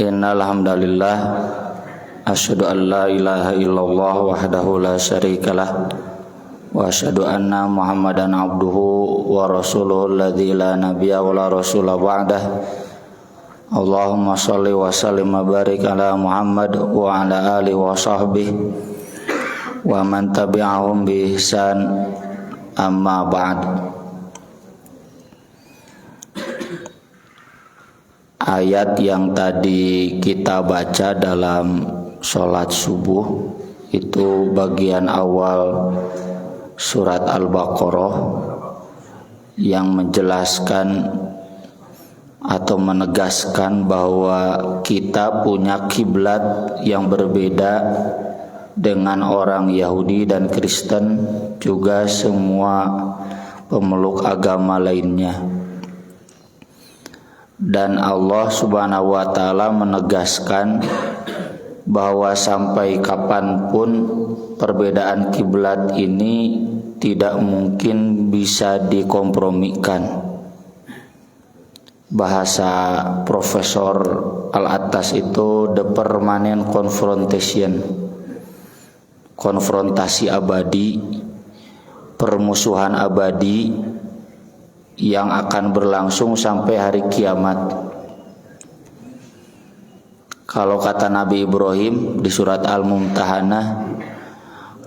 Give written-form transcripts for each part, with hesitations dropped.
Innal hamdalillah asyhadu an la ilaha illallah wahdahu la syarikalah wa asyhadu anna Muhammadan abduhu wa rasuluhu alladzi la nabiyya wa la rasula ba'dah. Allahumma shalli wa sallim wa barik ala Muhammad wa ala alihi wa sahbihi wa man tabi'ahum bi ihsan, amma ba'd. Ayat yang tadi kita baca dalam sholat subuh itu bagian awal surat Al-Baqarah yang menjelaskan atau menegaskan bahwa kita punya kiblat yang berbeda dengan orang Yahudi dan Kristen, juga semua pemeluk agama lainnya. Dan Allah Subhanahu wa ta'ala menegaskan bahwa sampai kapanpun perbedaan kiblat ini tidak mungkin bisa dikompromikan. Bahasa Profesor Al-Attas itu the permanent confrontation, konfrontasi abadi, permusuhan abadi yang akan berlangsung sampai hari kiamat. Kalau kata Nabi Ibrahim di surat Al-Mumtahanah,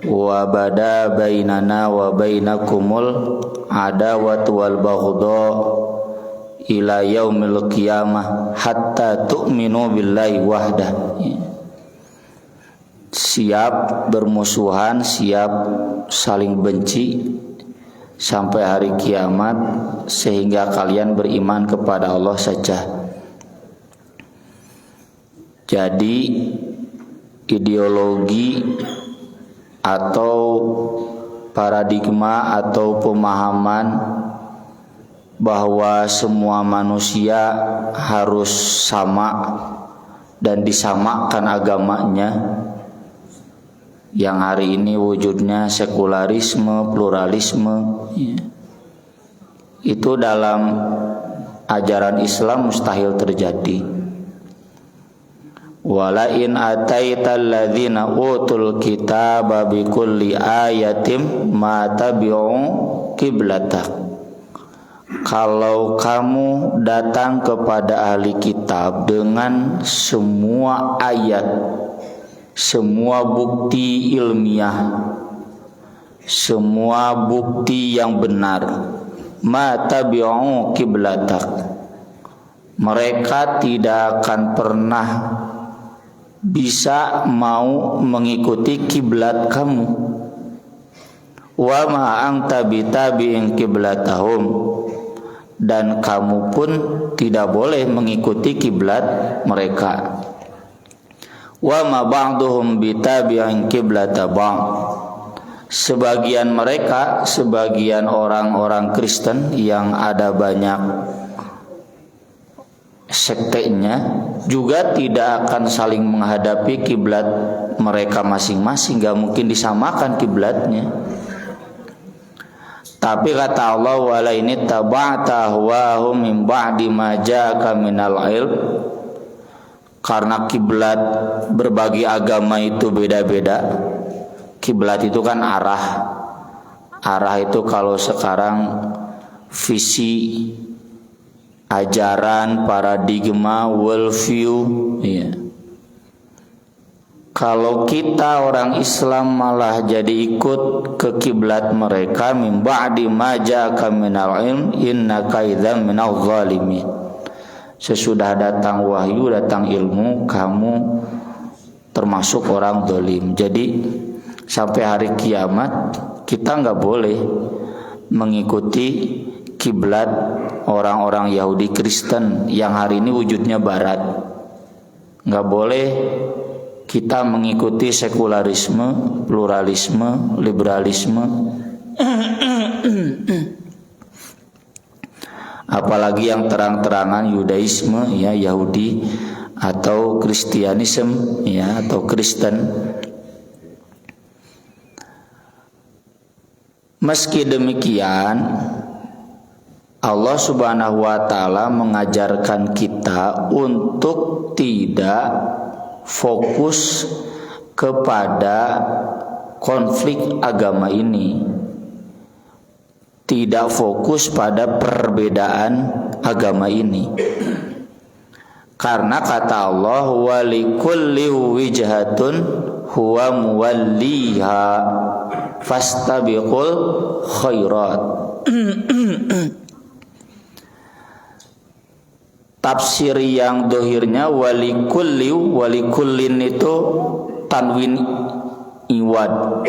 wa bada bainana wa bainakumul adawatu wal baghdha ila yaumil qiyamah hatta tu'minu billahi wahdah. Siap bermusuhan, siap saling benci sampai hari kiamat, sehingga kalian beriman kepada Allah saja. Jadi ideologi atau paradigma atau pemahaman bahwa semua manusia harus sama dan disamakan agamanya, yang hari ini wujudnya sekularisme, pluralisme, itu dalam ajaran Islam mustahil terjadi. Wala in ataital ladzina utul kitaba bikulli ayatin ma tabi'u qiblatak. Kalau kamu datang kepada ahli kitab dengan semua ayat, semua bukti ilmiah, semua bukti yang benar, ma tabi'u qiblatak, mereka tidak akan pernah bisa mau mengikuti kiblat kamu. Wa ma anta bitabi'in qiblatahum, dan kamu pun tidak boleh mengikuti kiblat mereka. Wa ma ba'duhum bitabi'in qiblata ba'd, sebagian mereka, sebagian orang-orang Kristen yang ada banyak sektenya, juga tidak akan saling menghadapi kiblat mereka masing-masing, gak mungkin disamakan kiblatnya. Tapi kata Allah, wala ini taba'ta ahwahum min ba'di ma ja'aka minal ilm, karena kiblat berbagi agama itu beda-beda. Kiblat itu kan arah. Arah itu kalau sekarang visi, ajaran, paradigma, worldview, ya. Kalau kita orang Islam malah jadi ikut ke kiblat mereka, min ba'di ma ja'aka minal ilm innaka idzan minadh dhalimin. Sesudah datang wahyu, datang ilmu, kamu termasuk orang zalim. Jadi sampai hari kiamat kita nggak boleh mengikuti kiblat orang-orang Yahudi Kristen yang hari ini wujudnya Barat. Nggak boleh kita mengikuti sekularisme, pluralisme, liberalisme, apalagi yang terang-terangan Yudaisme, ya, Yahudi, atau Kristianisme, ya, atau Kristen. Meski demikian, Allah Subhanahu wa taala mengajarkan kita untuk tidak fokus kepada konflik agama ini, tidak fokus pada perbedaan agama ini. Karena kata Allah, walikulli wijhatun huwa muwalliha fastabiqul khairat. Tafsir yang dohirnya walikullin itu tanwin iwad,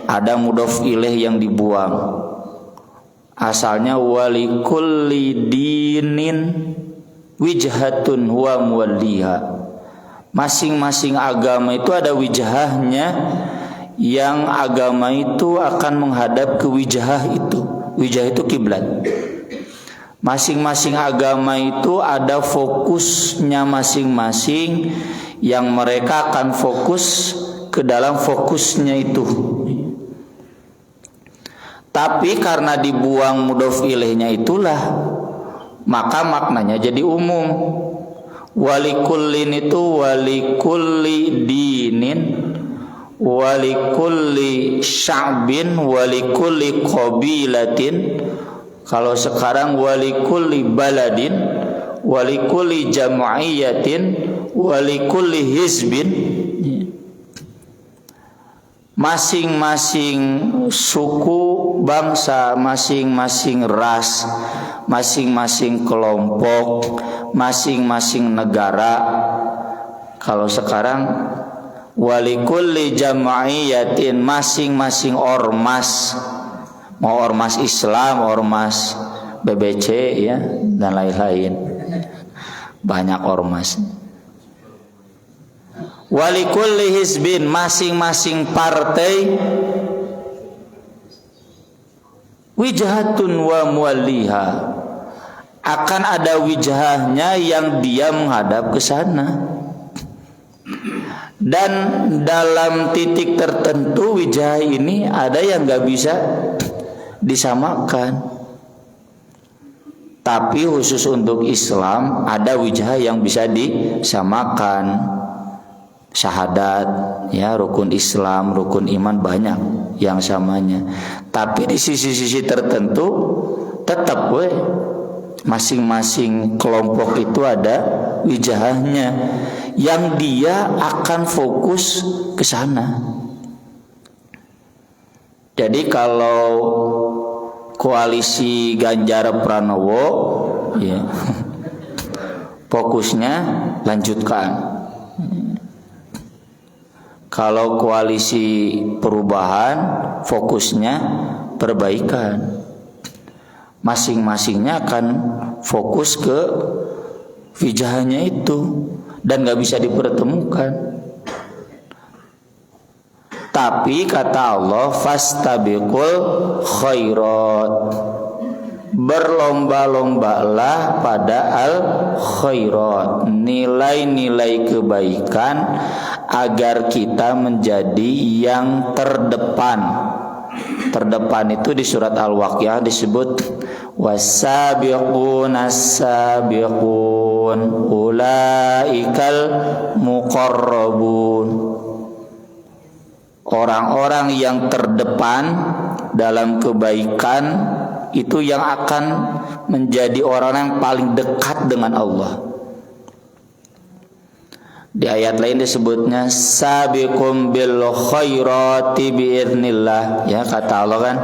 ada mudhof ilaih yang dibuang. Asalnya walikulli dinin wijhatun huwa muwalliha. Masing-masing agama itu ada wijahahnya, yang agama itu akan menghadap ke wijah itu. Wijah itu kiblat. Masing-masing agama itu ada fokusnya masing-masing, yang mereka akan fokus ke dalam fokusnya itu. Tapi karena dibuang mudhof ilaihnya itulah, maka maknanya jadi umum. Walikullin itu walikulli dinin, walikulli sya'bin, walikulli qabilatin. Kalau sekarang walikulli baladin, walikulli jam'iyatin, walikulli hizbin. Masing-masing suku, bangsa, masing-masing ras, masing-masing kelompok, masing-masing negara. Kalau sekarang walikulli jam'iyatin, masing-masing ormas, mau ormas Islam, ormas BBC ya, dan lain-lain, banyak ormas. Walikulli hizbin, masing-masing partai, wijhatun wa muwalliha, akan ada wijahnya yang dia menghadap ke sana. Dan dalam titik tertentu wijah ini ada yang gak bisa disamakan. Tapi khusus untuk Islam ada wijah yang bisa disamakan. Syahadat, ya, rukun Islam, rukun iman, banyak yang samanya. Tapi di sisi-sisi tertentu tetap masing-masing kelompok itu ada wijahnya yang dia akan fokus ke sana. Jadi kalau koalisi Ganjar Pranowo, ya, fokusnya lanjutkan. Kalau koalisi perubahan, fokusnya perbaikan. Masing-masingnya akan fokus ke wijahnya itu dan gak bisa dipertemukan. Tapi kata Allah, fastabiqul khairat, berlomba-lombalah pada al khairat, nilai-nilai kebaikan, agar kita menjadi yang terdepan. Terdepan itu di surat Al-Waqiah disebut wasabiqun as-sabiqun ulaikal muqarrabun. Orang-orang yang terdepan dalam kebaikan itu yang akan menjadi orang yang paling dekat dengan Allah. Di ayat lain disebutnya sabiqum bil khairati biiznillah, ya, kata Allah kan,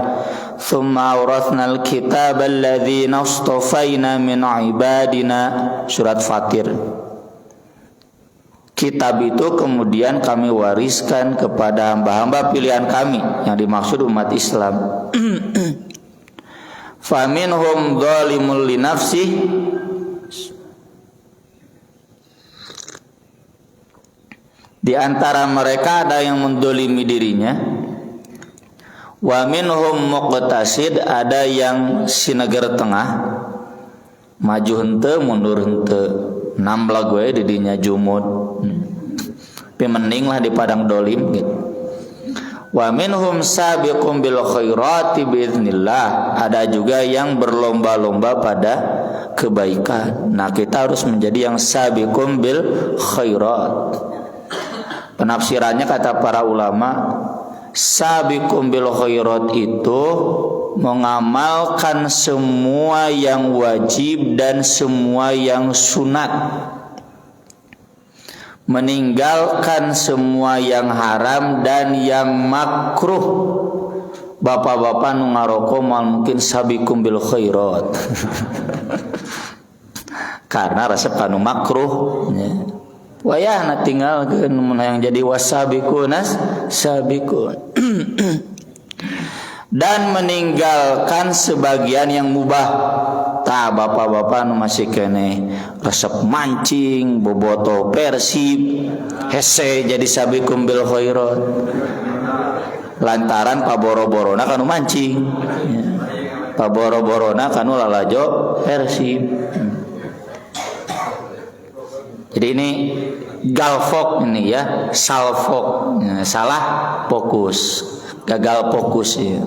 tsumma awrathnal kitaba alladzina astafaina min ibadina, surat Fatir. Kitab itu kemudian kami wariskan kepada hamba-hamba pilihan kami, yang dimaksud umat Islam. Faminhum zalimul li nafsih, di antara mereka ada yang mendolimi dirinya. Wa minhum muqtasid, ada yang sineger tengah, maju henteu mundur henteu, namblah gue didinya jumud, tapi mending lah di padang dolim gitu. Wa minhum sabiqum bil khairati biiznillah. Ada juga yang berlomba-lomba pada kebaikan. Nah, kita harus menjadi yang sabiqum bil khairat. Penafsirannya kata para ulama, sabiqum bil khairat itu mengamalkan semua yang wajib dan semua yang sunat, meninggalkan semua yang haram dan yang makruh. Bapak-bapak nu ngaroko mal mungkin sabiqum bil khairat. Karena resep kanu makruh ya. Wayahna tinggalkeun yang jadi wasabiqunas sabiqun. Dan meninggalkan sebagian yang mubah. Tah bapak-bapak nu masih kene resep mancing, boboto persib, hese jadi sabiqum bil khairat. Lantaran paboro-borona kanu mancing. Ya. Paboro-borona kanu lalajo persib. Jadi ini galfok ini ya, salfok, ya, salah fokus, gagal fokus ya.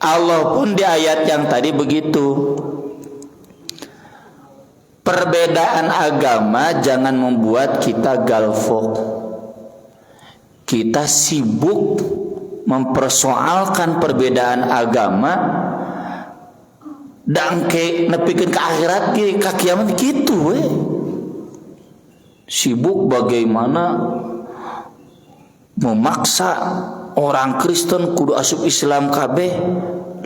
Allah pun di ayat yang tadi begitu. Perbedaan agama jangan membuat kita galfok. Kita sibuk mempersoalkan perbedaan agama. Dangke nepikeun ke akhirat ke kiamat gitu we. Sibuk bagaimana memaksa orang Kristen kudu asup Islam kabeh.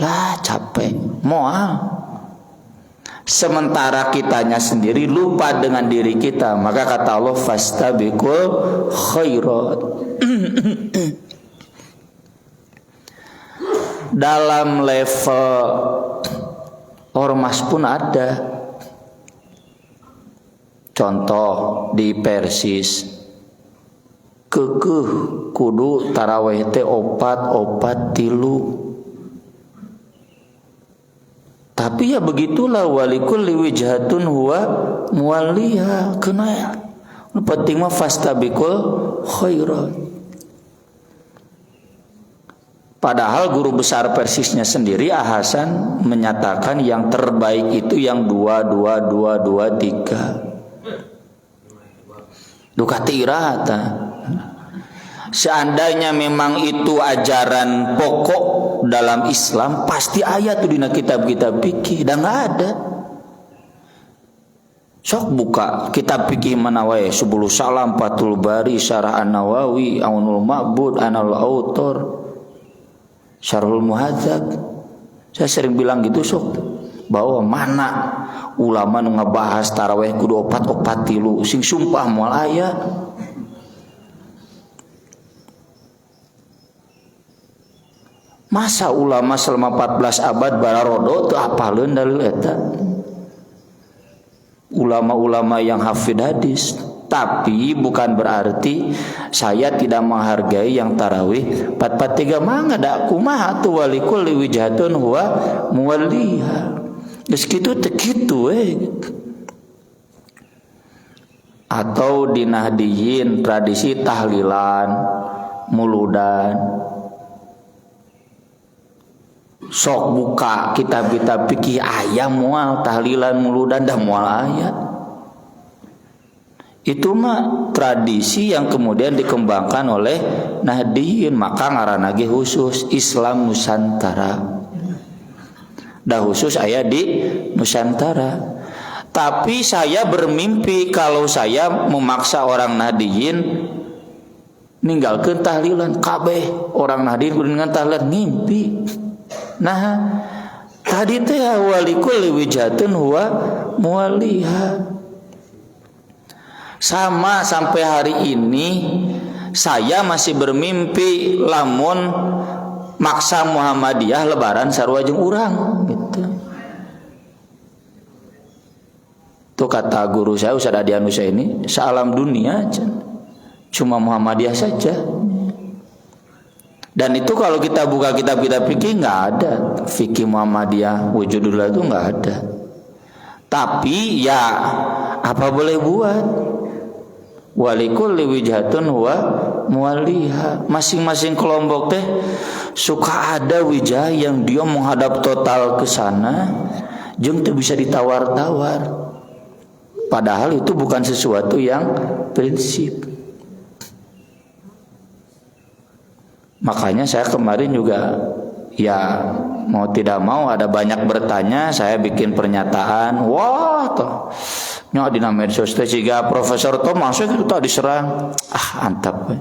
Lah capek moal. Sementara kitanya sendiri lupa dengan diri kita. Maka kata Allah fastabiqul khairat. Dalam level ormas pun ada. Contoh di Persis, kekeh kudu tarawih teh opat tilu. Tapi ya begitulah, walikulli wijhatun huwa muwalliha. Kena penting mah fastabiqul khairat. Padahal guru besar Persisnya sendiri Hasan menyatakan yang terbaik itu yang 2-2-2-2-3. Duka tirata. Seandainya memang itu ajaran pokok dalam Islam, pasti ayat itu di kitab-kitab fikih, dan nggak ada. Sok buka kitab fikih mana wae, Subulus Salam, Fathul Bari, Syarah An-Nawawi, Aunul Ma'bud, Anal Autor, Syarhul Muhadzab. Saya sering bilang gitu sok, bahwa mana ulama nu ngabahas tarawih kudu opat tilu sing sumpah moal aya. Masa ulama selama 14 abad bararodo teu apaleun dalil eta. Ulama-ulama yang hafid hadis. Tapi bukan berarti saya tidak menghargai yang tarawih 4-4-3 mangga da kumaha tu walikul wijhatun huwa muwalliha. Geus kitu teh kitu we. Atau di Nahdiyin tradisi tahlilan, muludan. Sok buka kitab-kitab fikih aya moal tahlilan muludan dah moal aya. Itu mah tradisi yang kemudian dikembangkan oleh Nahdiyin, maka ngaranna ge khusus Islam Nusantara. Dah khusus aya di Nusantara. Tapi saya bermimpi kalau saya memaksa orang Nahdiyin ninggalkeun tahlilan kabeh. Orang Nahdiyin kudu dengan tahlilan ngimpi. Nah, tadi teh walikul wijhatun huwa muwalliha. Sama sampai hari ini saya masih bermimpi lamun maksa Muhammadiyah lebaran sarua jeung urang gitu. Tuh kata guru saya Ustaz Adi Anusa ini, sealam dunia cuma Muhammadiyah saja. Dan itu kalau kita buka kitab-kitab fikih nggak ada fikih Muhammadiyah wujudullah itu nggak ada. Tapi ya apa boleh buat. Walikulli wijhatun huwa muwalliha. Masing-masing kelompok teh suka ada wijah yang dia menghadap total ke sana, jeung teu bisa ditawar-tawar. Padahal itu bukan sesuatu yang prinsip. Makanya saya kemarin juga ya mau tidak mau ada banyak bertanya, saya bikin pernyataan, wah toh nya dina medsos teh siga Profesor Thomas itu tadi diserang. Antap we.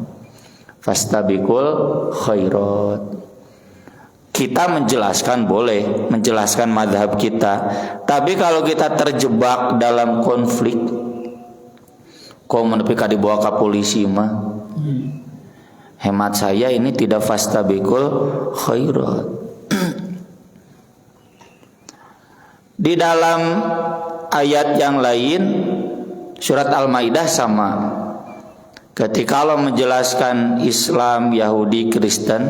Fastabiqul khairat. Kita menjelaskan boleh, menjelaskan mazhab kita. Tapi kalau kita terjebak dalam konflik, kok menepika dibawa ke polisi mah. Hemat saya ini tidak fastabiqul khairat. Di dalam ayat yang lain surat Al-Maidah sama. Ketika Allah menjelaskan Islam, Yahudi, Kristen,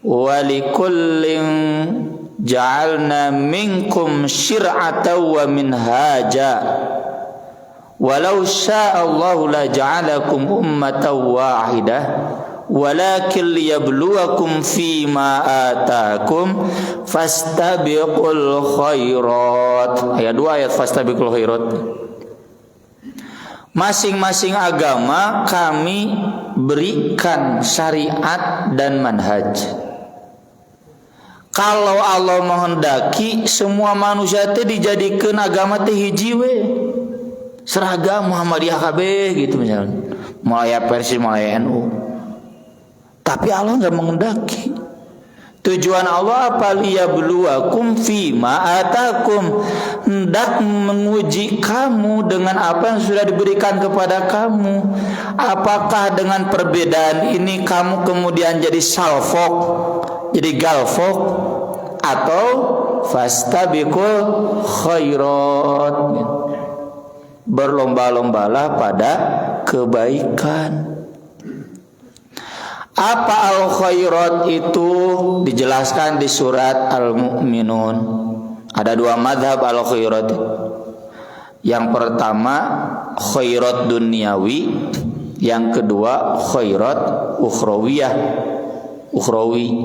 walikullin ja'alna minkum syir'atan wa minhaja walau sya'allahu la ja'alakum ummatan wahidah walakin liyabluwakum fima atakum fastabiqul khairat. Ayat 2 ayat fastabiqul khairat. Masing-masing agama kami berikan syariat dan manhaj. Kalau Allah menghendaki semua manusia teh dijadikan agama teh hiji we. Seragam Muhammadiyah kabeh gitu misalnya. Mulai Persis, mulai NU. Tapi Allah enggak menghendaki. Tujuan Allah apa? Liyabluwakum fima atakum, hendak menguji kamu dengan apa yang sudah diberikan kepada kamu. Apakah dengan perbedaan ini kamu kemudian jadi salfok, jadi galfok, atau fastabiqul khairat, berlomba-lombalah pada kebaikan. Apa al-khairat itu dijelaskan di surat Al-Mu'minun. Ada dua madhab al-khairat. Yang pertama khairat duniawi, yang kedua khairat ukhrawiyah, ukhrawi.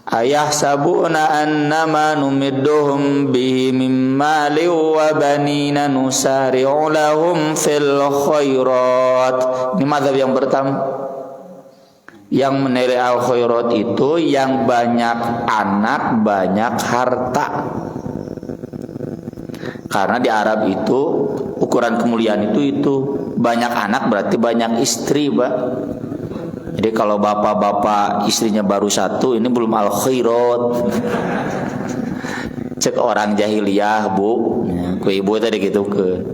Ayahsabuna annama numidduhum bihi min mali wa banina nusari'u lahum fil khairat. Ini madhab yang pertama. Yang menilai al-khairat itu yang banyak anak, banyak harta. Karena di Arab itu ukuran kemuliaan itu banyak anak berarti banyak istri, Pak. Jadi kalau bapak-bapak istrinya baru satu, ini belum al-khairat. Cek orang jahiliyah, Bu. Ku ibu tadi gitu ke.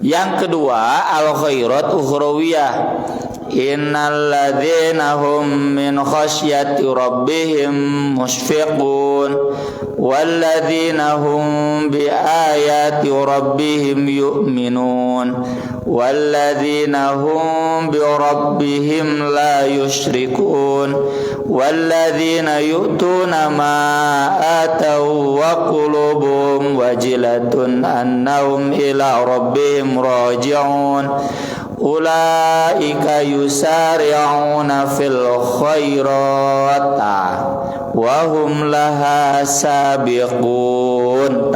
Yang kedua al-khairat ukhrawiyah. Innal ladzina hum min khasyati rabbihim mushfiqun wal ladzina hum bi ayati rabbihim yu'minun wal ladzina hum bi rabbihim la yusyrikun wal ladzina yu'tuna ma ataw wa qulubuhum wajilatun annahum ila rabbihim raji'un ulaika yusari'una fil khairat wa hum laha sabiqun.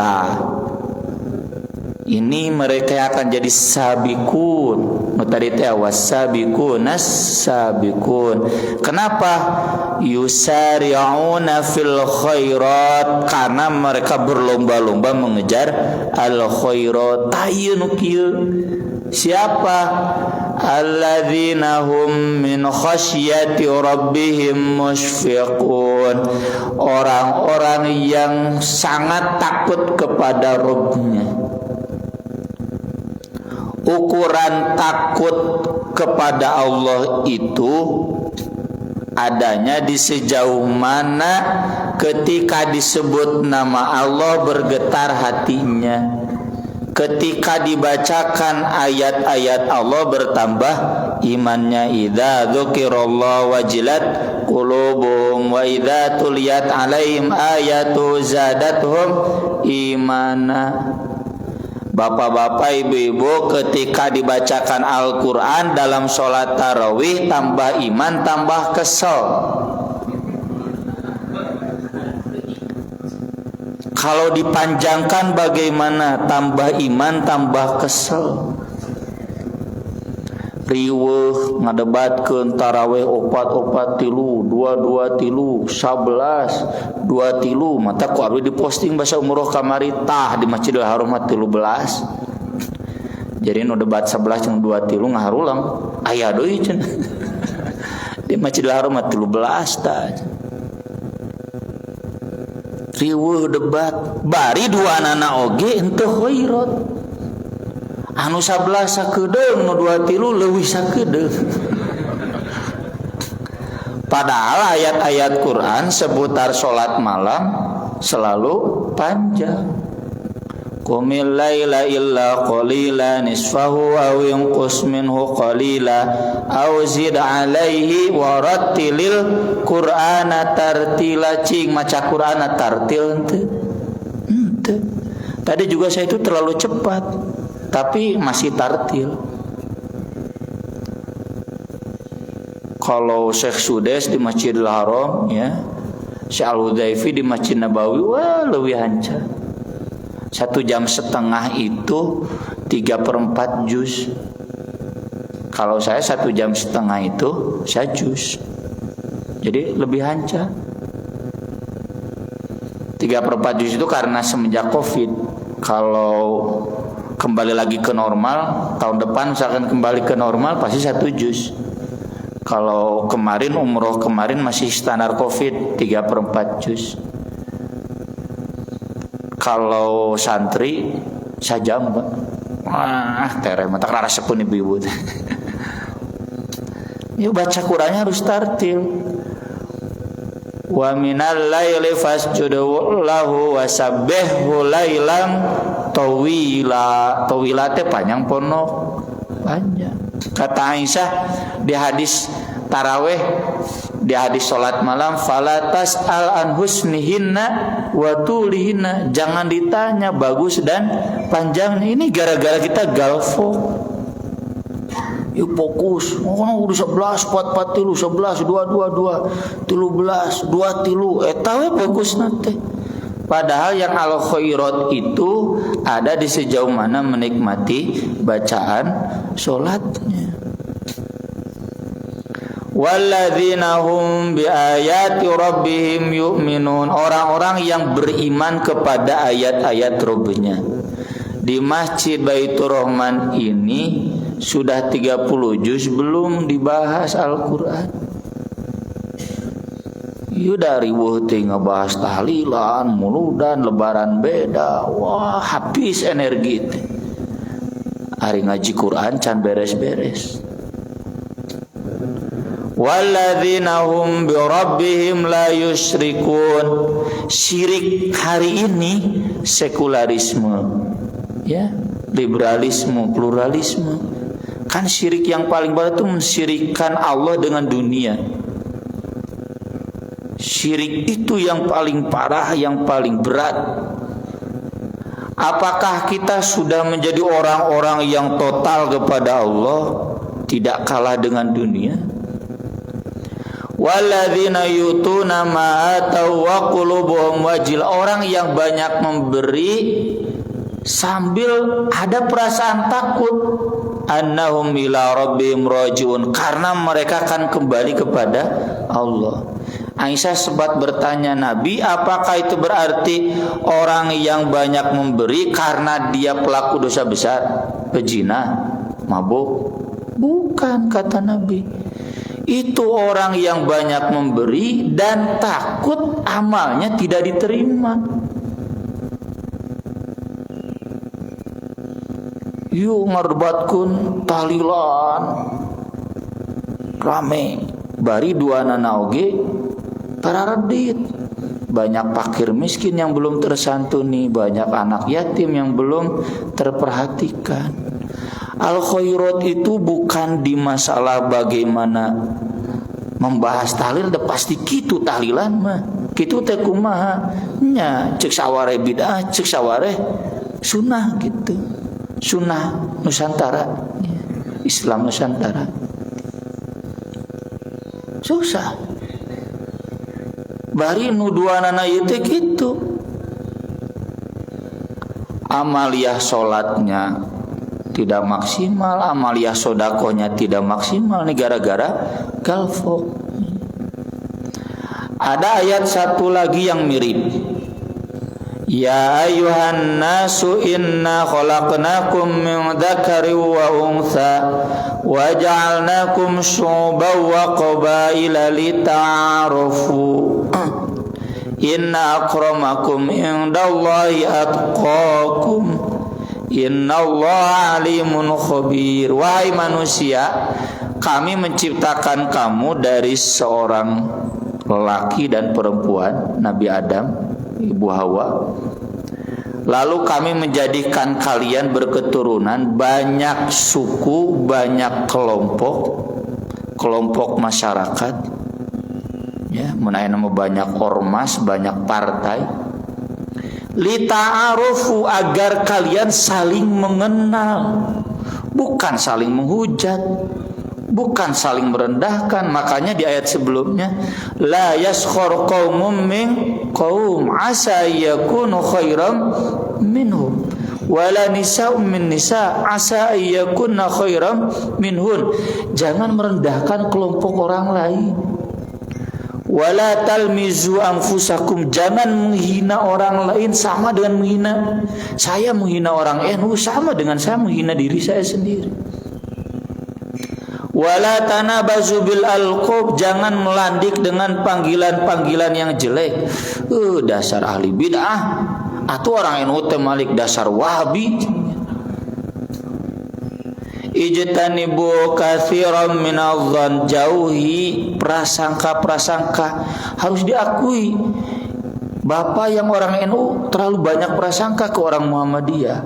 Ini mereka yang akan jadi sabiqun. Tadi teh wasabiqunas sabiqun. Kenapa? Yusari'una fil khairat, karena mereka berlomba-lomba mengejar al khairat. Tayun kieu. Siapa? Alladzina hum min khasyati rabbihim mushfiqun. Orang-orang yang sangat takut kepada Rabbnya. Ukuran takut kepada Allah itu adanya di sejauh mana ketika disebut nama Allah bergetar hatinya. Ketika dibacakan ayat-ayat Allah bertambah imannya. Idza dzukirallahu wajilat qulubuhum wa idza tuliyat alaihim ayatu zadatuhum imana. Bapak-bapak, ibu-ibu, ketika dibacakan Al-Quran dalam sholat tarawih, tambah iman, tambah kesel. Kalau dipanjangkan bagaimana? Tambah iman, tambah kesel. Riweuh ngadebatkeun tarawih 4 tilu 2 tilu 11 2 tilu mata ku abdi diposting basa umroh kamari tah di Masjidil Haram 13. Jadi nu debat 11 jeung 2 tilu ngaharulang aya deui cenah. Di Masjidil Haram 13 tah. Riweuh debat bari duanana oge henteu khairat. Anu 11 sakedeung nu 2 tilu leuwih sakedeung. Padahal ayat-ayat Quran seputar salat malam selalu panjang. Qumil laila illa qalila nisfahu aw inqus minhu qalila aw zid alaihi warattilil qur'ana tartila. Cing maca Qur'ana tartil henteu. Tadi juga saya itu terlalu cepat, tapi masih tartil. Kalau Syekh Sudes di Masjidil Haram, ya, Syekh Al-Hudzaify di Masjid Nabawi, wah lebih hancar. 1,5 jam itu 3/4 juz. Kalau saya 1,5 jam itu saya juz. Jadi lebih hancar. 3/4 juz itu karena semenjak Covid. Kalau kembali lagi ke normal, tahun depan misalkan kembali ke normal pasti 1 juz. Kalau kemarin umroh kemarin masih standar Covid 3/4 juz. Kalau santri sajam, Pak. Wah, tere mata rarasepeun ibu-ibu. Ya baca Qur'annya harus tartil. Wa minal laili fasjudhu lahu wasabbihhu lailan tawila. Tawila teh panjang ponok, panjang. Kata Aisyah di hadis tarawih, di hadis salat malam, falatas al an husnihinna wa tulihinna. Jangan ditanya bagus dan panjangnya. Ini gara-gara kita galfo. Yuk fokus. Oh, udah 11 4 tilu 11 2 13 2 tilu eta we fokus nanti. Padahal yang al khairat itu ada di sejauh mana menikmati bacaan salatnya. Walladzina hum biayati rabbihim yu'minun. Orang-orang yang beriman kepada ayat-ayat Rabbnya. Di Masjid Baitur Rahman ini sudah 30 juz belum dibahas Al-Quran. Ieu dari riweuh teh ngabahas tahlilan, muludan, lebaran beda. Wah, habis energi teh. Ari ngaji Quran can beres-beres. Walladzina hum bi rabbihim la yusyrikun. Syirik hari ini sekularisme. Ya, liberalisme, pluralisme. Kan syirik yang paling berat itu mensyirikkan Allah dengan dunia. Syirik itu yang paling parah, yang paling berat. Apakah kita sudah menjadi orang-orang yang total kepada Allah, tidak kalah dengan dunia? Walladzina yutuna ma atau wa qulubuhum wajil. Orang yang banyak memberi sambil ada perasaan takut, annahum ila rabbihim rajiun, karena mereka akan kembali kepada Allah. Aisyah sempat bertanya Nabi, apakah itu berarti orang yang banyak memberi karena dia pelaku dosa besar, pezina, mabuk? Bukan, kata Nabi. Itu orang yang banyak memberi dan takut amalnya tidak diterima. Yuk ngarbatkeun tahlilan rame bari duanana oge pararedit. Banyak fakir miskin yang belum tersantuni, banyak anak yatim yang belum terperhatikan. Al khairat itu bukan di masalah bagaimana membahas tahlil, udah pasti kitu tahlilan mah. Kitu teh kumaha? Nya cek saware bid'ah, cek saware sunnah gitu. sunnah Nusantara, Islam Nusantara. Susah. Bari nuduanana ieu teh kitu. Amaliyah salatnya tidak maksimal, amaliyah sodakohnya tidak maksimal, ini gara-gara galfok. Ada ayat satu lagi yang mirip. Ya ayuhan nasu inna khalaqnakum min dzakari wa untha wa ja'alnakum syu'uban wa qabaila lita'arafu inna akramakum indallahi atqakum innallaha alimun khabir. Wahai manusia, kami menciptakan kamu dari seorang lelaki dan perempuan, Nabi Adam, Ibu Hawa. Lalu kami menjadikan kalian berketurunan, banyak suku, banyak kelompok masyarakat. Ya, mengenai nama banyak ormas, banyak partai. Lita'arufu, agar kalian saling mengenal, bukan saling menghujat, bukan saling merendahkan. Makanya di ayat sebelumnya, la yaskhar qaumun min qaum asa yakunu khairam minhum wala nisa'un min nisa' asa yakunna khairam minhun. Jangan merendahkan kelompok orang lain. Wala talmizu anfusakum, jangan menghina orang lain sama dengan menghina. Saya menghina orang NU sama dengan saya menghina diri saya sendiri. Wala tanabazu bil alqab, jangan melandik dengan panggilan-panggilan yang jelek. Dasar ahli bid'ah, atau orang NU teh malik dasar wahabi. Ijtanibu katsiran minadh-dhann, jauhi prasangka-prasangka. Harus diakui, Bapak yang orang NU terlalu banyak prasangka ke orang Muhammadiyah.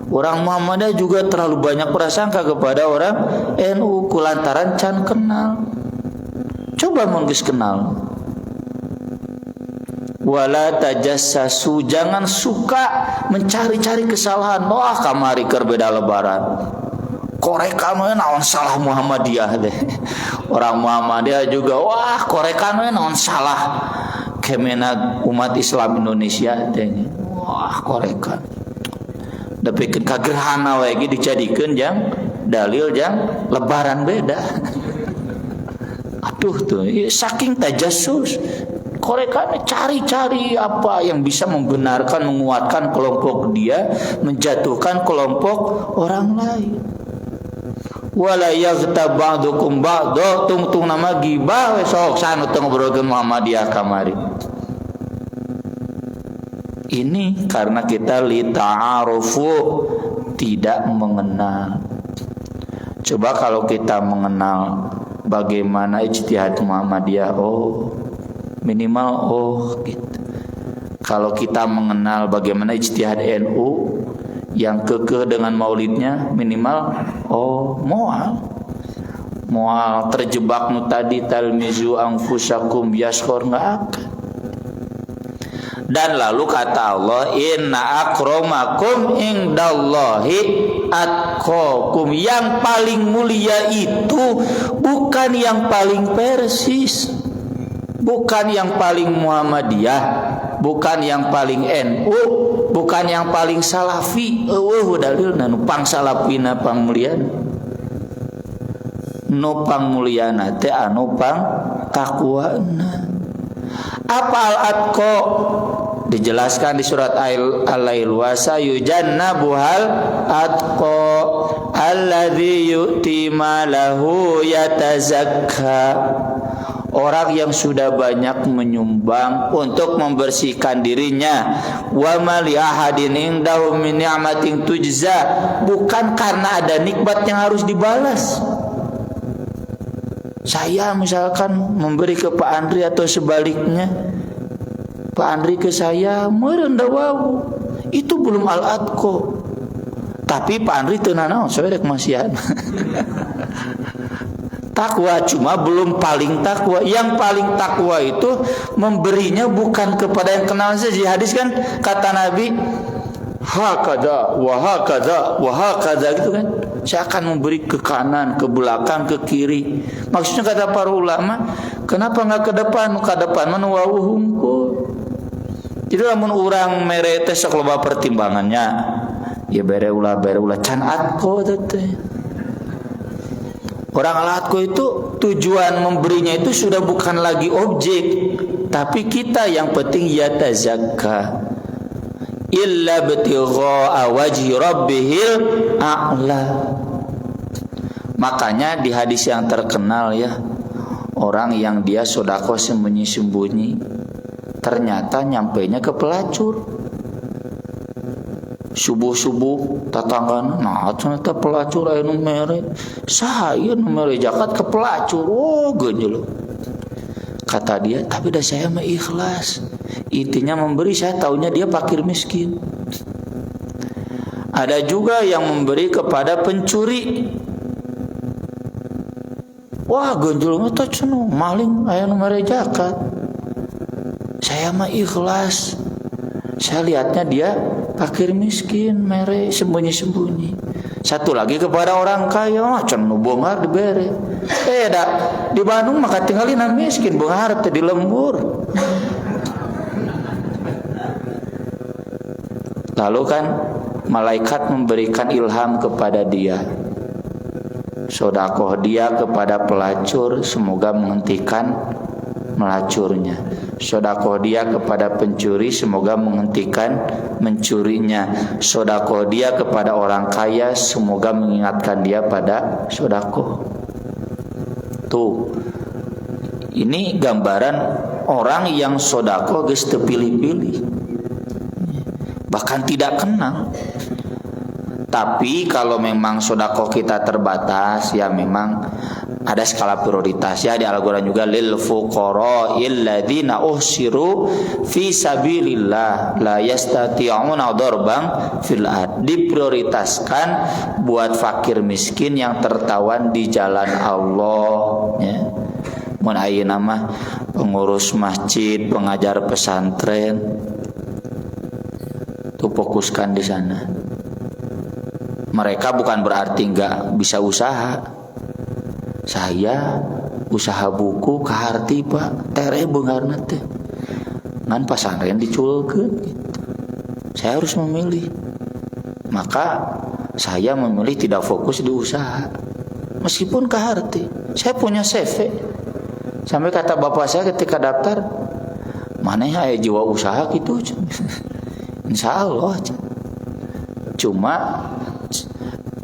Orang Muhammadiyah juga terlalu banyak prasangka kepada orang NU kulantaran can kenal. Coba menggeus kenal. Wala tajassasu, jangan suka mencari-cari kesalahan. Wah, kamari keur beda lebaran. Korekan we naon salah Muhammadiyah deh. Orang Muhammadiyah juga wah korekan we naon salah Kemenag umat Islam Indonesia teh. Wah korekan. Dapikeun kagerhana we ge dijadikeun jang dalil jang lebaran beda. Aduh tuh saking tajassus. Korekan cari-cari apa yang bisa membenarkan, menguatkan kelompok dia, menjatuhkan kelompok orang lain. Wala yaghtab ba'dukum ba'da, tungtung nama gibah we sok sanu teu ngobrolkeun Muhammadiyah kamari. Ini karena kita lita'arufu, tidak mengenal. Coba kalau kita mengenal bagaimana ijtihad Muhammadiyah, minimal gitu. Kalau kita mengenal bagaimana ijtihad NU yang kekeh dengan maulidnya, minimal moal terjebak nu tadi talmizu anfusakum yaskhur enggak akan. Dan lalu kata Allah, inna akramakum indallahi atqakum, yang paling mulia itu bukan yang paling persis, bukan yang paling Muhammadiyah, bukan yang paling NU, bukan yang paling salafi. Dalilna nu pang salafina pang mulyana, nu pang mulyana teh anu pang taqwana. Apa al-atqa? Dijelaskan di surat Al-Lail, wa sayujannabuhal atqa alladzi yu'ti malahu yatazakka. Orang yang sudah banyak menyumbang untuk membersihkan dirinya. Wa ma li ahadin indahu min ni'matin tujza, bukan karena ada nikmat yang harus dibalas. Saya misalkan memberi ke Pak Andri atau sebaliknya, Pak Andri ke saya merendah wau, itu belum al-atqa. Tapi Pak Andri teu nanaon soe rek masihan. Takwa cuma belum paling takwa. Yang paling takwa itu memberinya bukan kepada yang kenal saja. Hadis kan kata Nabi, hakada wa hakada wa hakada gitu kan. Saya akan memberi ke kanan, ke belakang, ke kiri. Maksudnya kata para ulama, kenapa enggak ke depan? Ke depan mana wau hungkul. Jadi lamun urang mere teh sok loba pertimbangannya. Ya bere ulah can atko teh. Orang alatko itu tujuan memberinya itu sudah bukan lagi objek, tapi kita yang penting yatazakka. Illa bitigha'a wajhi rabbihil a'la. Makanya di hadis yang terkenal ya, orang yang dia sedekah sembunyi-sembunyi ternyata nyampainya ke pelacur. Subuh-subuh tatanggan, nah ternyata pelacur aya nu mere. Saya nu mere zakat ke pelacur. Oh genjel. Kata dia, tapi dah saya mah ikhlas. Intinya memberi, saya taunya dia fakir miskin. Ada juga yang memberi kepada pencuri. Wah genjel mah teh cenah maling aya nu mere zakat. Saya mah ikhlas. Saya lihatnya dia fakir miskin, mere sembunyi-sembunyi. Satu lagi kepada orang kaya, can nu bongar dibere. Di Bandung maka tinggalin miskin, bongar teh di lembur. Lalu kan malaikat memberikan ilham kepada dia. Sedekah dia kepada pelacur, semoga menghentikan melacurnya. Sedekah dia kepada pencuri, semoga menghentikan mencurinya. Sedekah dia kepada orang kaya, semoga mengingatkan dia pada sedekah. Tuh, ini gambaran orang yang sedekah geus teu pilih-pilih, bahkan tidak kenal. Tapi kalau memang sedekah kita terbatas, ya memang ada skala prioritas ya. Di Al-Qur'an juga lil fuqara'il ladzina uhsiru fi sabilillah la yastati'una darban fil ard. Diprioritaskan buat fakir miskin yang tertawan di jalan Allah ya. Mun ayeuna mah pengurus masjid, pengajar pesantren tuh fokuskan di sana. Mereka bukan berarti enggak bisa usaha. Saya usaha buku kaharti Pak tere beungarna teh ngan pasantren diculkeun gitu. Saya harus memilih. Maka saya memilih tidak fokus di usaha. Meskipun kaharti, saya punya CV. Sampai kata bapak saya ketika daftar, maneh aya jiwa usaha gitu. Insyaallah. Cuma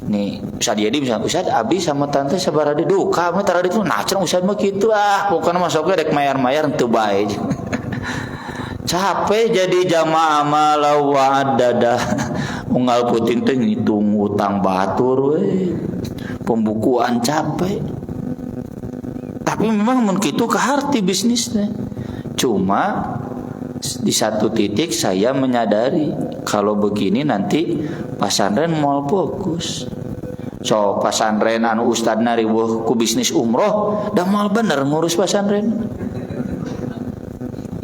nih Ustaz Yedi misalnya, Ustaz Abi sama tante sabarade duka mah tarade itu nah cenah Ustaz mah kitu pokona masuknya rek mayar-mayar teu bae. Capek jadi jamaah malah wadada. Unggal putin teh ngitung utang batur we. Pembukuan capek. Tapi memang mun kitu kaharti bisnisnya. Cuma di satu titik saya menyadari kalau begini nanti pasantren moal fokus. So pasantren anu ustadna riweuh ku bisnis umroh da moal bener ngurus pasantren.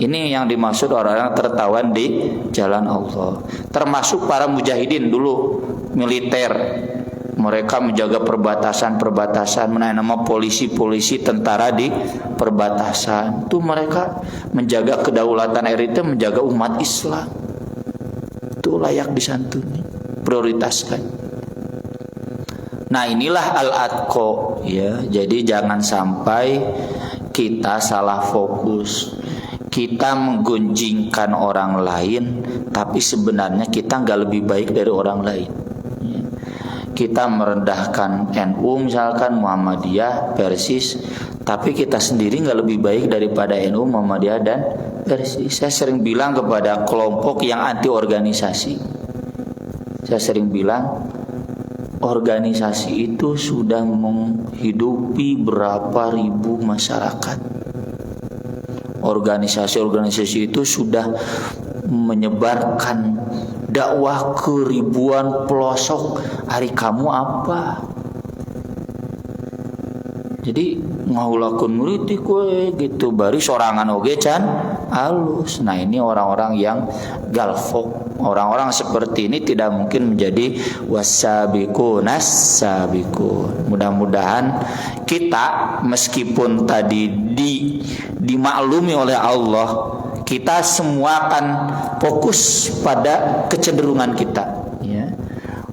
Ini yang dimaksud orang-orang tertawan di jalan Allah. Termasuk para mujahidin dulu militer. Mereka menjaga perbatasan-perbatasan, nama polisi-polisi, tentara di perbatasan. Itu mereka menjaga kedaulatan RT, menjaga umat Islam. Itu layak disantuni, prioritaskan. Nah, inilah al-atqa ya. Jadi jangan sampai kita salah fokus. Kita menggunjingkan orang lain, tapi sebenarnya kita nggak lebih baik dari orang lain. Kita merendahkan NU misalkan, Muhammadiyah, Persis, tapi kita sendiri nggak lebih baik daripada NU, Muhammadiyah dan Persis. Saya sering bilang kepada kelompok yang anti organisasi, saya sering bilang organisasi itu sudah menghidupi berapa ribu masyarakat. Organisasi-organisasi itu sudah menyebarkan dakwah ke ribuan pelosok. Hari kamu apa? Jadi ngahulakeun ngeulitik we gitu bari sorangan oge can alus. Nah, ini orang-orang yang galfok. Orang-orang seperti ini tidak mungkin menjadi wasabiqunas sabiqun. Mudah-mudahan kita meskipun tadi dimaklumi oleh Allah, kita semua akan fokus pada kecenderungan kita, ya.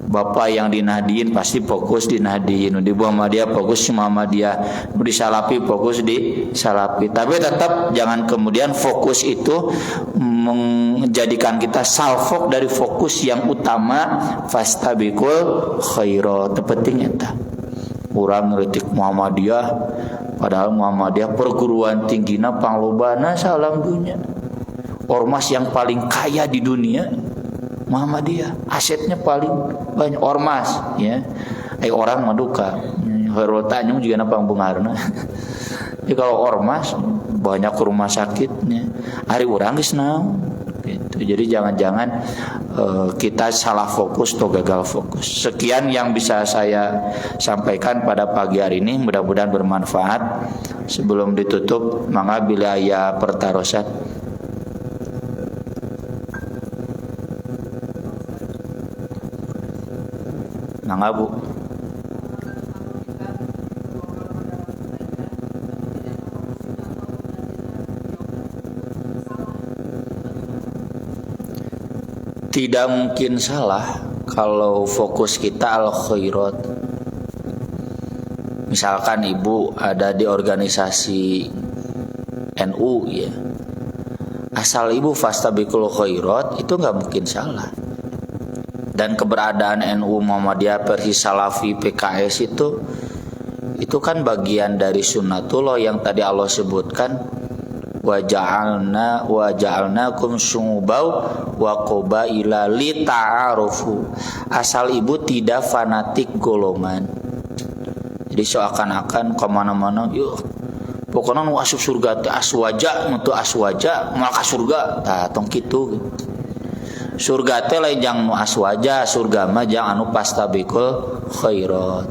Bapak yang di Nahdien pasti fokus di Nahdien, di Muhammadiyah fokus di Muhammadiyah, di Salafi fokus di Salafi. Tapi tetap jangan kemudian fokus itu menjadikan kita salfok dari fokus yang utama, fastabiqul khairat. Penting eta. Urang ngeutik Muhammadiyah, padahal Muhammadiyah perguruan tinggina panglobana salam dunia. Ormas yang paling kaya di dunia Muhammadiyah, asetnya paling banyak ormas, ya. Orang maduka, herotanya juga napang bungarna. Jadi kalau ormas banyak rumah sakitnya, hari orang geus naon gitu. Jadi jangan-jangan kita salah fokus atau gagal fokus. Sekian yang bisa saya sampaikan pada pagi hari ini, mudah-mudahan bermanfaat. Sebelum ditutup, mangga bila aya pertarosan. Mangga Bu. Tidak mungkin salah kalau fokus kita al khairat. Misalkan ibu ada di organisasi NU, ya. Asal ibu fastabiqul khairat, itu nggak mungkin salah. Dan keberadaan NU, Muhammadiyah, Persis, Salafi, PKS itu kan bagian dari sunnatullah yang tadi Allah sebutkan, wa ja'alnakum syu'uban wa qabaila lita'arufu. Asal ibu tidak fanatik golongan. Jadi seakan-akan kemana-mana, yuk pokoknya nu asup surga teh aswaja, nu aswaja moal ka surga, tah tong kitu. Surga teh lain jang nu aswaja, surga mah jang anu fastabiqul khairat.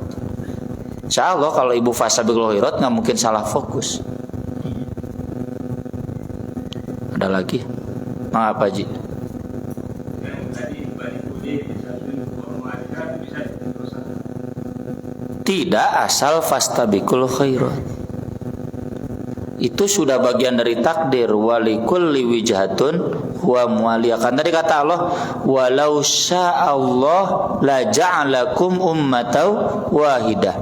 Insyaallah kalau ibu fastabiqul khairat enggak mungkin salah fokus. Ada lagi? Mengapa Ji? Tidak asal fastabiqul khairat. Itu sudah bagian dari takdir, walikulli wijhatun huwa muwaliyakan. Tadi kata Allah, walau sya'allah la ja'alakum ummatan wahidah.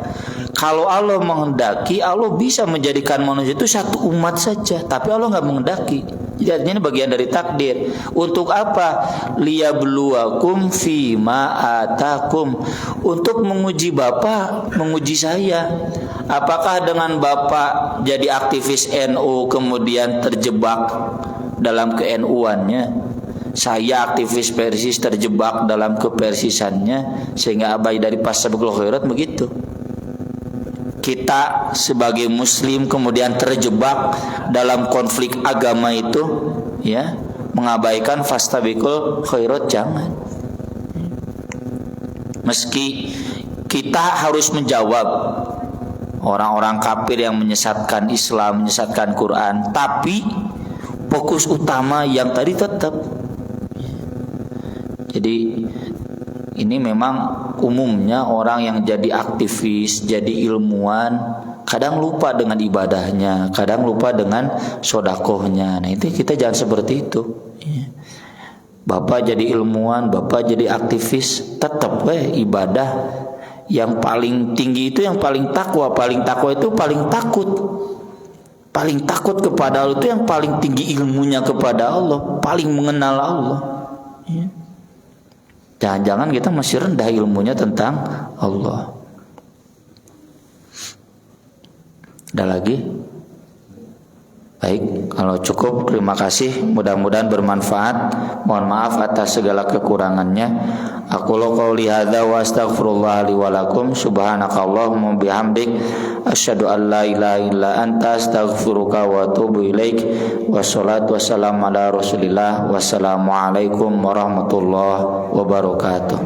Kalau Allah menghendaki, Allah bisa menjadikan manusia itu satu umat saja, tapi Allah enggak menghendaki. Jadi artinya ini bagian dari takdir. Untuk apa? Liyabluwakum fima atakum. Untuk menguji Bapak, menguji saya. Apakah dengan Bapak jadi aktivis NU kemudian terjebak dalam ke-NU-annya, saya aktivis Persis terjebak dalam kepersisannya sehingga abai dari fastabiqul khairat, begitu. Kita sebagai muslim kemudian terjebak dalam konflik agama itu, ya, mengabaikan fastabiqul khairat, jangan. Meski kita harus menjawab orang-orang kafir yang menyesatkan Islam, menyesatkan Quran, tapi fokus utama yang tadi tetap. Jadi ini memang umumnya orang yang jadi aktivis, jadi ilmuwan, kadang lupa dengan ibadahnya, kadang lupa dengan sodakohnya. Nah itu kita jangan seperti itu. Bapak jadi ilmuwan, Bapak jadi aktivis, tetap ibadah. Yang paling tinggi itu yang paling takwa. Paling takwa itu paling takut. Paling takut kepada Allah itu yang paling tinggi ilmunya kepada Allah, paling mengenal Allah. Jangan-jangan kita masih rendah ilmunya tentang Allah. Ada lagi? Baik, kalau cukup terima kasih, mudah-mudahan bermanfaat. Mohon maaf atas segala kekurangannya. Aku qouli hadza wa astaghfirullah li wa lakum. Subhanakallahumma bihamdik asyhadu an la ilaha illa anta astaghfiruka wa atubu ilaik. Wassalatu wassalamu ala Rasulillah. Wassalamualaikum warahmatullahi wabarakatuh.